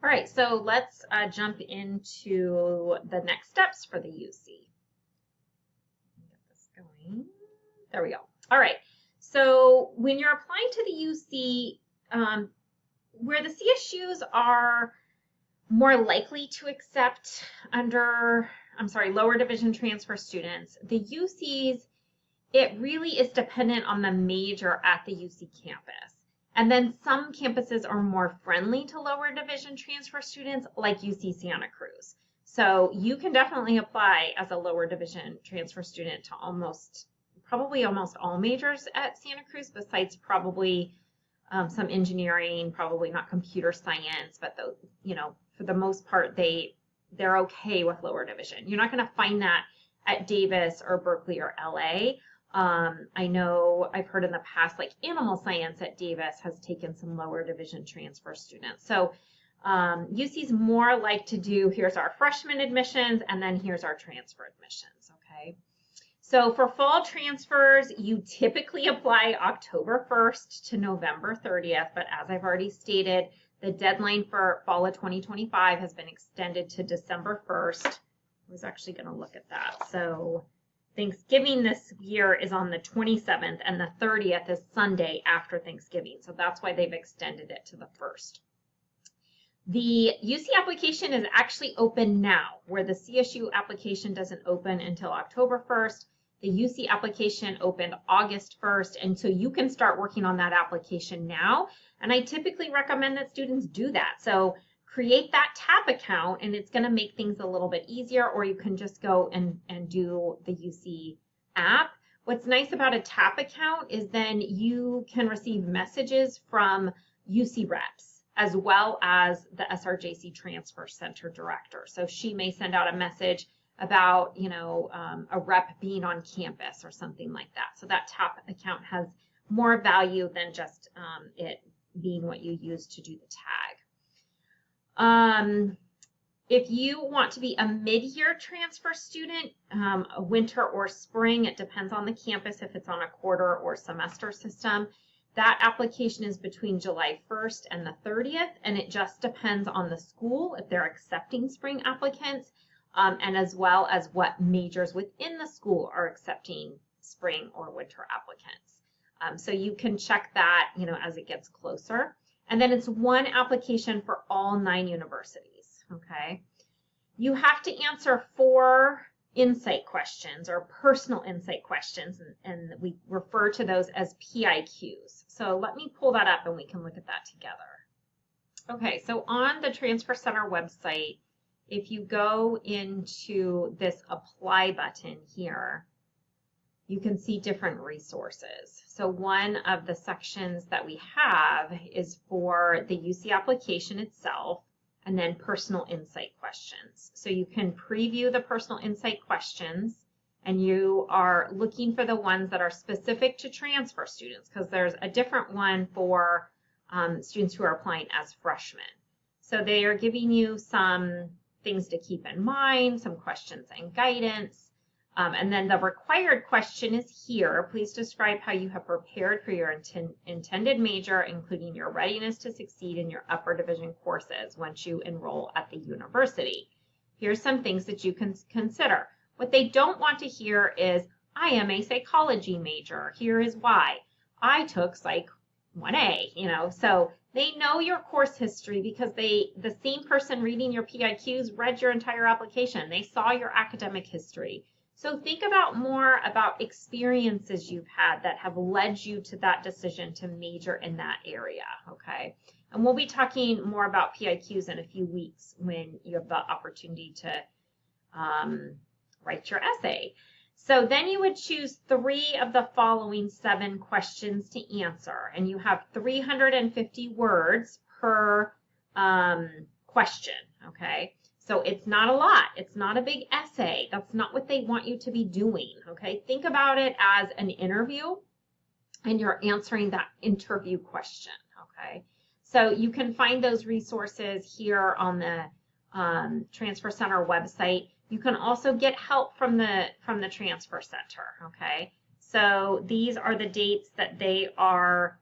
All right, so let's jump into the next steps for the UC. Get this going. There we go. All right, so when you're applying to the UC, where the CSUs are more likely to accept lower division transfer students, the UCs, it really is dependent on the major at the UC campus. And then some campuses are more friendly to lower division transfer students, like UC Santa Cruz. So you can definitely apply as a lower division transfer student to probably almost all majors at Santa Cruz, besides probably some engineering, probably not computer science, but for the most part, they're okay with lower division. You're not going to find that at Davis or Berkeley or LA. I know I've heard in the past, like animal science at Davis has taken some lower division transfer students. So UC's more like to do, here's our freshman admissions, and then here's our transfer admissions, okay? So for fall transfers, you typically apply October 1st to November 30th, but as I've already stated, the deadline for fall of 2025 has been extended to December 1st. I was actually going to look at that. So Thanksgiving this year is on the 27th, and the 30th is Sunday after Thanksgiving. So that's why they've extended it to the 1st. The UC application is actually open now, where the CSU application doesn't open until October 1st. The UC application opened August 1st, and so you can start working on that application now. And I typically recommend that students do that. So create that TAP account, and it's going to make things a little bit easier, or you can just go and do the UC app. What's nice about a TAP account is then you can receive messages from UC reps as well as the SRJC Transfer Center director. So she may send out a message about, a rep being on campus or something like that. So that TAP account has more value than just it being what you use to do the tag. If you want to be a mid-year transfer student, a winter or spring, it depends on the campus if it's on a quarter or semester system. That application is between July 1st and the 30th, and it just depends on the school if they're accepting spring applicants, and as well as what majors within the school are accepting spring or winter applicants. So you can check that, as it gets closer. And then it's one application for all 9 universities, okay? You have to answer 4 insight questions or personal insight questions, and we refer to those as PIQs. So let me pull that up and we can look at that together. Okay, so on the Transfer Center website, if you go into this apply button here, you can see different resources. So one of the sections that we have is for the UC application itself, and then personal insight questions. So you can preview the personal insight questions, and you are looking for the ones that are specific to transfer students, because there's a different one for students who are applying as freshmen. So they are giving you some things to keep in mind, some questions and guidance. And then the required question is here. Please describe how you have prepared for your intended major, including your readiness to succeed in your upper division courses once you enroll at the university. Here's some things that you can consider. What they don't want to hear is, I am a psychology major. Here is why. I took Psych 1A, so they know your course history because the same person reading your PIQs read your entire application. They saw your academic history. So think more about experiences you've had that have led you to that decision to major in that area, okay? And we'll be talking more about PIQs in a few weeks when you have the opportunity to write your essay. So then you would choose 3 of the following 7 questions to answer, and you have 350 words per question, okay? So it's not a lot. It's not a big essay. That's not what they want you to be doing, okay? Think about it as an interview, and you're answering that interview question, okay? So you can find those resources here on the Transfer Center website. You can also get help from the Transfer Center, okay? So these are the dates that they are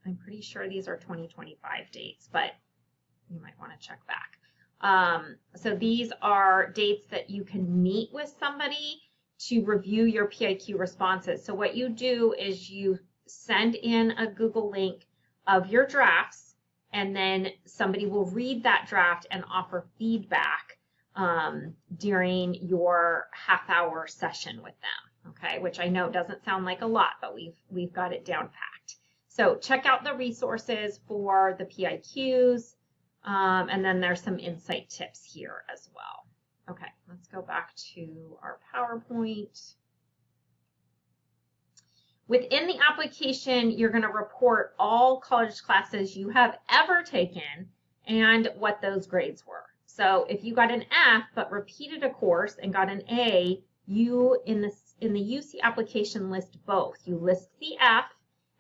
I'm pretty sure these are 2025 dates, but you might want to check back. So these are dates that you can meet with somebody to review your PIQ responses. So what you do is you send in a Google link of your drafts, and then somebody will read that draft and offer feedback during your half-hour session with them, okay? Which I know doesn't sound like a lot, but we've got it down packed. So check out the resources for the PIQs. And then there's some insight tips here as well. Okay, let's go back to our PowerPoint. Within the application, you're going to report all college classes you have ever taken and what those grades were. So if you got an F but repeated a course and got an A, you in the UC application list both. You list the F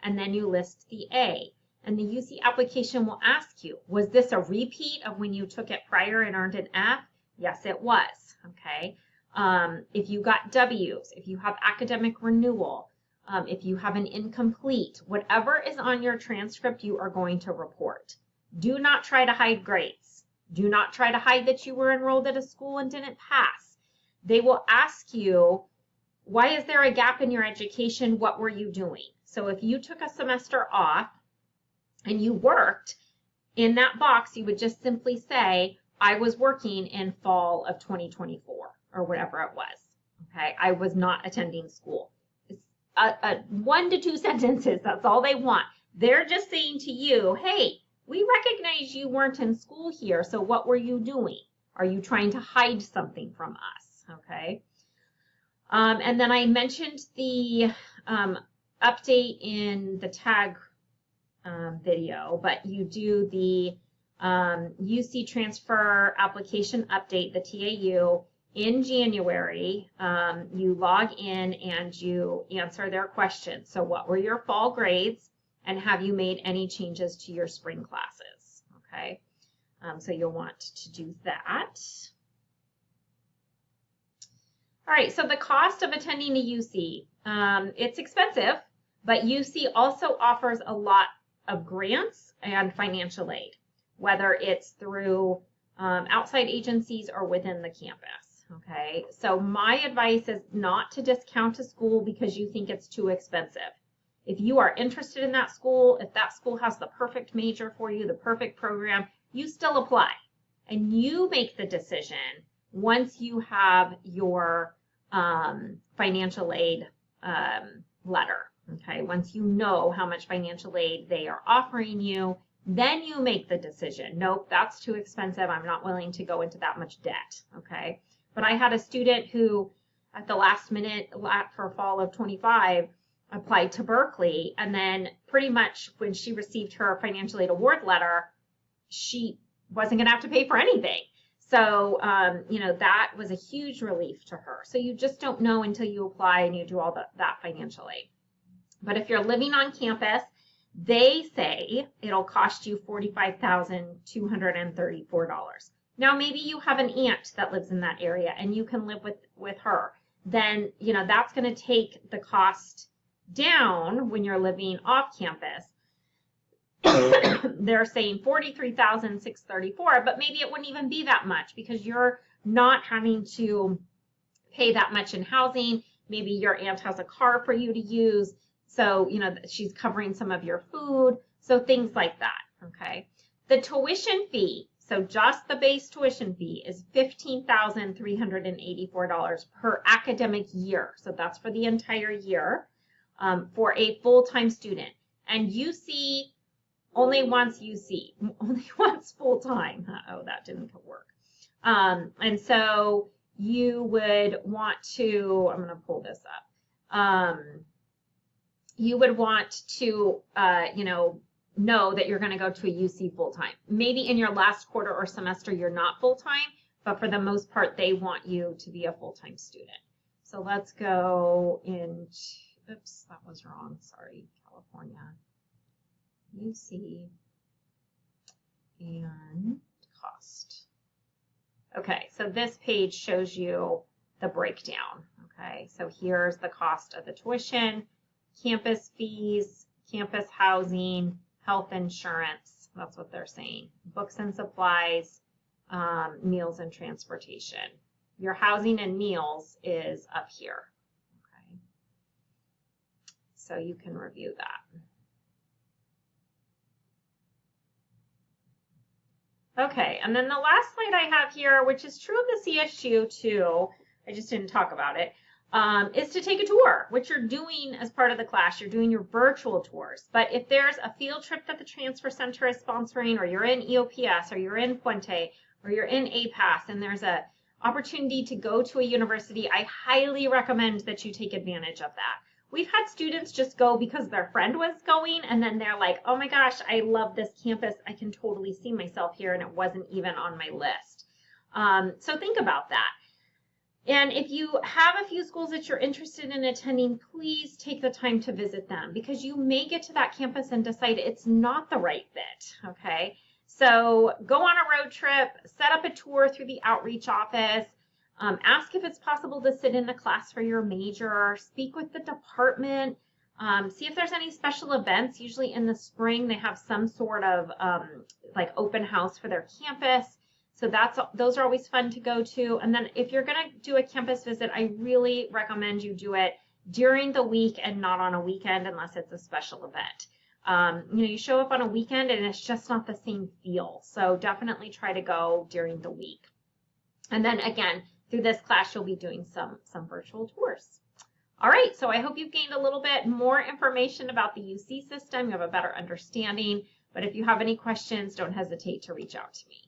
and then you list the A. And the UC application will ask you, was this a repeat of when you took it prior and earned an F? Yes, it was, okay? If you got W's, if you have academic renewal, if you have an incomplete, whatever is on your transcript, you are going to report. Do not try to hide grades. Do not try to hide that you were enrolled at a school and didn't pass. They will ask you, why is there a gap in your education? What were you doing? So if you took a semester off, and you worked, in that box, you would just simply say, I was working in fall of 2024, or whatever it was, okay? I was not attending school. It's 1 to 2 sentences, that's all they want. They're just saying to you, hey, we recognize you weren't in school here, so what were you doing? Are you trying to hide something from us, okay? And then I mentioned the update in the tag video, but you do the UC transfer application update, the TAU, in January. You log in and you answer their questions. So what were your fall grades, and have you made any changes to your spring classes? Okay, so you'll want to do that. All right, so the cost of attending a UC, it's expensive, but UC also offers a lot of grants and financial aid, whether it's through outside agencies or within the campus, okay? So my advice is not to discount a school because you think it's too expensive. If you are interested in that school, if that school has the perfect major for you, the perfect program, you still apply. And you make the decision once you have your financial aid letter. Okay, once you know how much financial aid they are offering you, then you make the decision. Nope, that's too expensive. I'm not willing to go into that much debt. Okay, but I had a student who at the last minute for fall of 25 applied to Berkeley, and then pretty much when she received her financial aid award letter, she wasn't going to have to pay for anything. So, you know, that was a huge relief to her. So you just don't know until you apply and you do all that financial aid. But if you're living on campus, they say it'll cost you $45,234. Now, maybe you have an aunt that lives in that area and you can live with her. Then, you know, that's going to take the cost down when you're living off campus. They're saying $43,634, but maybe it wouldn't even be that much because you're not having to pay that much in housing. Maybe your aunt has a car for you to use. So, you know, she's covering some of your food. So things like that, okay? The tuition fee, so just the base tuition fee, is $15,384 per academic year. So that's for the entire year for a full-time student. And UC only wants full-time. Oh, that didn't work. And so you would want to, I'm going to pull this up. You would want to, you know that you're going to go to a UC full-time. Maybe in your last quarter or semester you're not full-time, but for the most part they want you to be a full-time student. So let's go in, oops, that was wrong, sorry, California. UC and cost. Okay, so this page shows you the breakdown. Okay, so here's the cost of the tuition, campus fees, campus housing, health insurance, that's what they're saying, books and supplies, meals and transportation. Your housing and meals is up here. Okay. So you can review that. Okay, and then the last slide I have here, which is true of the CSU too, I just didn't talk about it, is to take a tour, which you're doing as part of the class. You're doing your virtual tours. But if there's a field trip that the Transfer Center is sponsoring, or you're in EOPS, or you're in Puente, or you're in APAS, and there's a opportunity to go to a university, I highly recommend that you take advantage of that. We've had students just go because their friend was going, and then they're like, oh my gosh, I love this campus. I can totally see myself here, and it wasn't even on my list. So think about that. And if you have a few schools that you're interested in attending, please take the time to visit them, because you may get to that campus and decide it's not the right fit, okay? So go on a road trip, set up a tour through the outreach office, ask if it's possible to sit in the class for your major, speak with the department, see if there's any special events. Usually in the spring they have some sort of like open house for their campus. So those are always fun to go to. And then if you're going to do a campus visit, I really recommend you do it during the week and not on a weekend unless it's a special event. You show up on a weekend and it's just not the same feel. So definitely try to go during the week. And then again, through this class, you'll be doing some virtual tours. All right, so I hope you've gained a little bit more information about the UC system. You have a better understanding. But if you have any questions, don't hesitate to reach out to me.